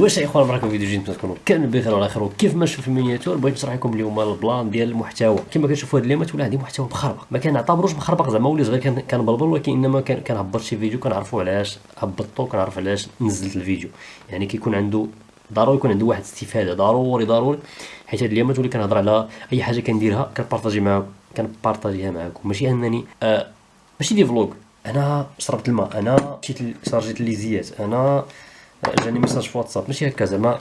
واش يا اخوان معكم فيديو جديد تكونوا كامل بخير وعلى خير. كيف ما شفتوا في المينياتور بغيت نشرح لكم اليوم البلان ديال المحتوى. كما كتشوفوا هاد اليومات ولا عندي محتوى مخربق، ما كنعتبروش مخربق زعما وليت غير كنبلبل، ولكن انما كنهبط شي فيديو كنعرفوا علاش هبطته، كنعرف علاش نزلت الفيديو. يعني كيكون عنده ضروري يكون عنده واحد الاستفاده، ضروري حيت هاد اليومات ولي كنهضر على اي حاجه كنديرها كنبارطاجيها معكم. ماشي انني ماشي دي فلوق، انا شربت الماء، انا مشيت شارجيت الليزيات، انا جاني ميساج في واتساب، ماشي هكا زعما.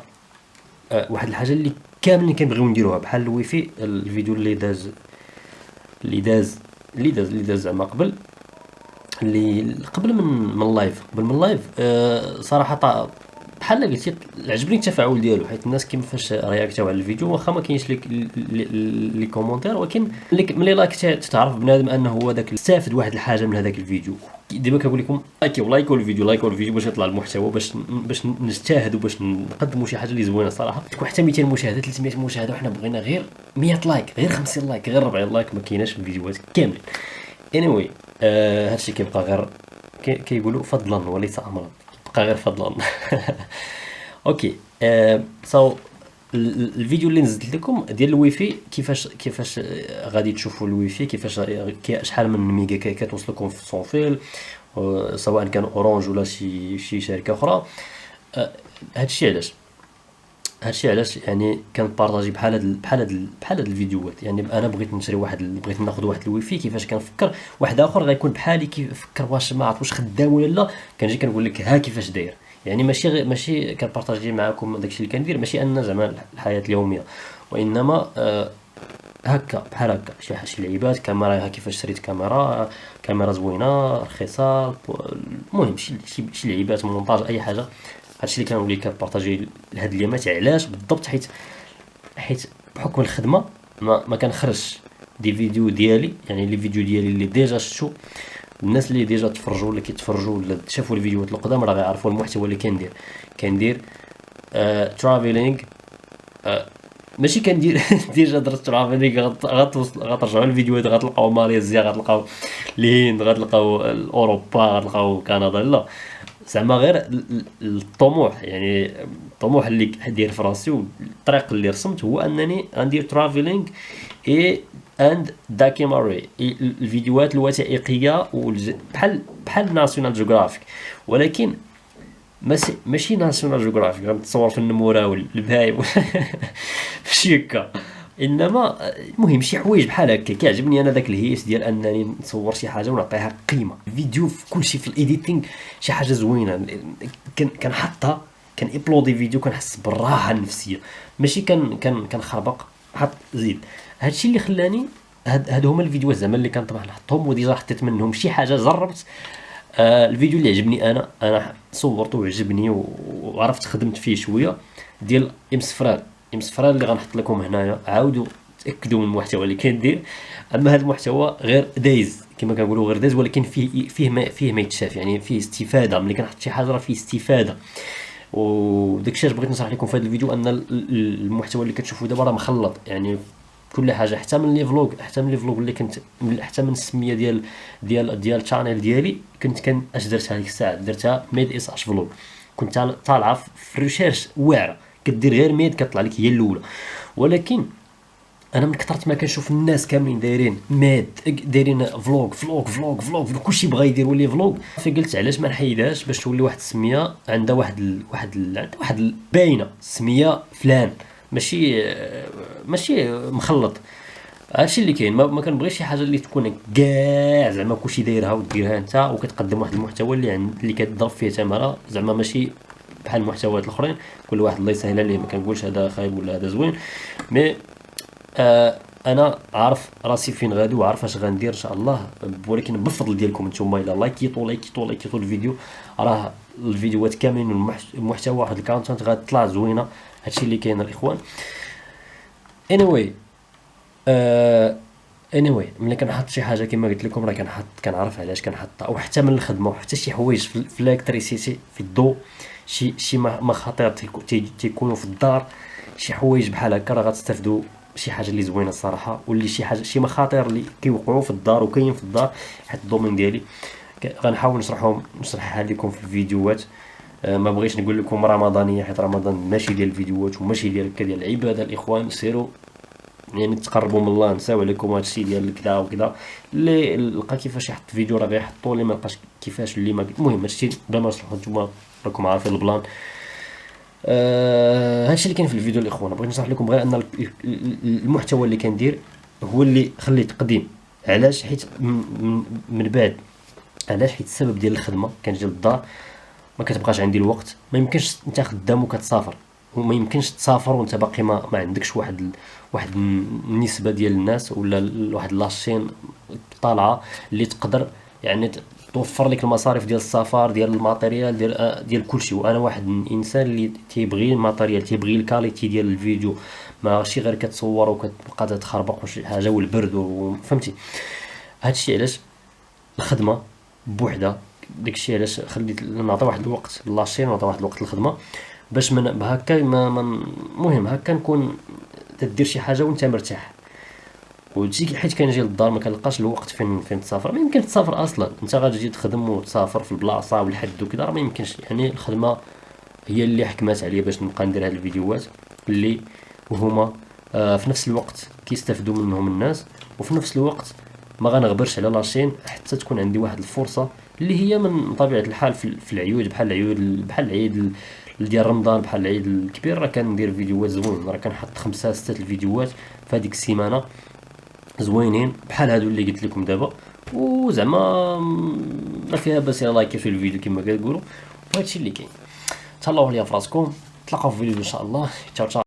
واحد الحاجه اللي كاملين كنبغيو نديروها بحال الويفي. الفيديو اللي داز زعما قبل من اللايف، صراحه بحال قلتي عجبني التفاعل ديالو، حيت الناس كيفاش رياكتاو على الفيديو، واخا ما كاينش لي كومونتير، ولكن ملي لايك تعرف بنادم انه هو داك استافد واحد الحاجه من هذاك الفيديو. ديما كنقول لكم لايكوا الفيديو باش يطلع المحتوى، باش نجتهدوا باش نقدموا شي حاجه اللي زوينه صراحه. تكون حتى 200 مشاهده 300 مشاهده، وحنا بغينا غير 100 لايك، غير 50 لايك، غير 40 لايك، ما كايناش في الفيديوهات كاملين. anyway هادشي كيبقى غير كيقولوا فضلا وليس امرا، بقى غير فضلا. اوكي. سو الفيديو اللي نزلت لكم ديال الويفي، كيفاش غادي تشوفوا الويفي، كيفاش شحال من ميجا كتوصلكم في الصونفيل، سواء كان اورانج ولا شي شركه اخرى. هادشي علاش يعني كنبارطاجي بحال هاد الفيديوهات. يعني انا بغيت ناخذ واحد الويفي، كيفاش كنفكر واحد اخر غيكون بحالي كيفكر، واش ما عرفت واش خدام ولا لا، كنجي كنقول لك ها كيفاش داير. يعني ماشي كنبارطاجي معكم داكشي اللي كندير، ماشي ان زعما الحياه اليوميه، وانما هكا بحال هكا شي لعيبات كاميرا، كيفاش شريت كاميرا زوينه رخيصه، المهم شي لعيبات مونتاج اي حاجه. هادشي اللي كنولي كنبارطاجي لهاد اليامات. علاش بالضبط؟ حيت بحكم الخدمه ما كنخرجش دي فيديو ديالي، يعني لي فيديو ديالي اللي ديجا شفتو الناس اللي ديجا تفرجوا ولا كيتفرجوا ولا شافوا الفيديوهات القدام راه غيعرفوا المحتوى اللي كندير ترافيلينغ. ماشي كندير ديجا درت ترافيلينغ، غترجعوا الفيديوهات غتلقاو ماليزيا، غتلقاو الهند، غتلقاو اوروبا، غتلقاو كندا. لا زعما غير الطموح، يعني الطموح اللي داير في راسي والطريق اللي رسمت هو انني غندير ترافيلينغ اند داكيماري، الفيديوهات الوثائقيه بحال ناسيونال جيوغرافيك، ولكن ماشي ناسيونال جيوغرافيك غنتصور في النموره والبهايم ماشي هكا. انما المهم شي حوايج بحال هكا كيعجبني انا داك الهيس ديال انني نصور شي حاجه ونعطيها قيمه. فيديو في كلشي في الايديتينغ شي حاجه زوينه، كنحطها ابلودي فيديو كنحس بالراحه النفسيه، ماشي كنخربق حط زيد. هادشي اللي خلاني هادو هما الفيديوهات زعما اللي كنطبع نحطهم، وديجا حطيت منهم شي حاجه جربت. الفيديو اللي عجبني انا صورته وعجبني وعرفت خدمت فيه شويه، ديال امسفران اللي غنحط لكم هنايا. عاودوا تاكدوا من المحتوى اللي كندير. اما هذا المحتوى غير دايز كما كنقولوا، غير دايز، ولكن فيه ما يتشاف، يعني فيه استفاده. ملي كنحط شي حاجه راه فيه استفاده، وداكشي اش بغيت نصح لكم في هذا الفيديو، ان المحتوى اللي كتشوفوا دابا راه مخلط، يعني كل حاجه، حتى من لي فلوغ اللي كنت، حتى من السميه ديال الشانيل ديالي. كنت اش درتها هذيك الساعه، درتها ميد اس اش فلوغ. كنت طالعه في ريشيرش واعره، كدير غير ميد كطلع لك هي الاولى. ولكن انا من كثرت ما كنشوف الناس كاملين دايرين ميد، دايرين فلوغ كلشي بغا يدير ولي فلوغ، فقلت علاش ما نحيدهاش باش تولي واحد السميه عندها واحد باينه، سميه فلان، ماشي مخلط. هادشي اللي كاين. ما كنبغيش شي حاجه اللي تكون كاع زعما كلشي دايرها وديرها انت، وكتقدم واحد المحتوى اللي كتضرب فيه تماره، زعما ماشي بحال المحتويات الاخرين. كل واحد الله يسهل عليه، ما كنقولش هذا خايب ولا هذا زوين، مي انا عارف راسي فين غادي وعارف اش غندير ان شاء الله. ولكن بالفضل ديالكم نتوما، الا لايكيتو الفيديو، راه الفيديوهات كاملين المحتوى واحد الكونتنت غتطلع زوينه. هادشي اللي كاين الاخوان. anyway ملي كنحط شي حاجه كما قلت لكم راه كنعرف علاش كنحطها، او حتى من الخدمه، وحتى شي حوايج في الالكتريسيتي، في الضوء، شي مخاطر تيكونوا في الدار، شي حوايج بحال هكا راه غتستافدوا شي حاجه اللي زوينه الصراحه، واللي شي مخاطر اللي كيوقعوا في الدار وكاين في الدار. حيت الدومين ديالي غنحاول نشرحها لكم في الفيديوهات ما بغيتش نقول لكم رمضانيه، حيت رمضان ماشي ديال الفيديوهات وماشي ديال هكا ديال العباده. الاخوان سيروا يعني تقربوا من الله، نساو عليكم هادشي ديال كذا وكذا. اللي لقى كيفاش يحط فيديو راه غيحطو، اللي ما لقاش كيفاش اللي ما، المهم هادشي بلا ما نشرحو نتوما راكم عارفين البلان. هادشي اللي كاين في الفيديو الاخوان. بغيت نشرح لكم غير ان المحتوى اللي كندير هو اللي خليت تقديم. علاش؟ حيت من بعد، علاش؟ حيت السبب ديال الخدمه كنجي للدار ما كتبقاش عندي الوقت. ما يمكنش انت خدام وكتسافر، وما يمكنش تسافر وانت باقي ما عندكش واحد النسبه ديال الناس ولا واحد لاشين طالعه اللي تقدر يعني توفر لك المصاريف ديال السفر، ديال الماتيريال، ديال كلشي. وانا واحد الانسان اللي تيبغي الماتيريال، تيبغي الكاليتي ديال الفيديو، ماشي غير كتصور وكتبقى تخربق وشي حاجه والبرد فهمتي. هادشي علاش الخدمه بوحدها. داكشي علاش خليت نعطي واحد الوقت لاشين ونعطي واحد الوقت للخدمه، باش من بهكا المهم هكا نكون تدير شي حاجه وانت مرتاح. وتجي حيت كنجي للدار ما كنلقاش الوقت فين تسافر. ما يمكن تسافر اصلا، انت غتجي تخدم وتسافر في البلاصه والحد وكذا، راه ما يمكنش. يعني الخدمه هي اللي حكمات عليا باش نبقى ندير هاد الفيديوهات اللي وهما في نفس الوقت كيستافدوا منهم الناس، وفي نفس الوقت ما غنغبرش على لاشين حتى تكون عندي واحد الفرصه اللي هي من طبيعه الحال في العيود، بحال العيد ديال رمضان، بحال العيد الكبير، راه كندير فيديوهات زوين، راه كنحط 5 6 الفيديوهات في هذيك السيمانه زوينين بحال هادو اللي قلت لكم دابا. وزعما ما فيها باس الا لايكي في الفيديو كما كتقولوا. وهادشي اللي كاين. تهلاو ليا فراسكم، نتلاقاو في فيديو ان شاء الله. تشاو تشاو.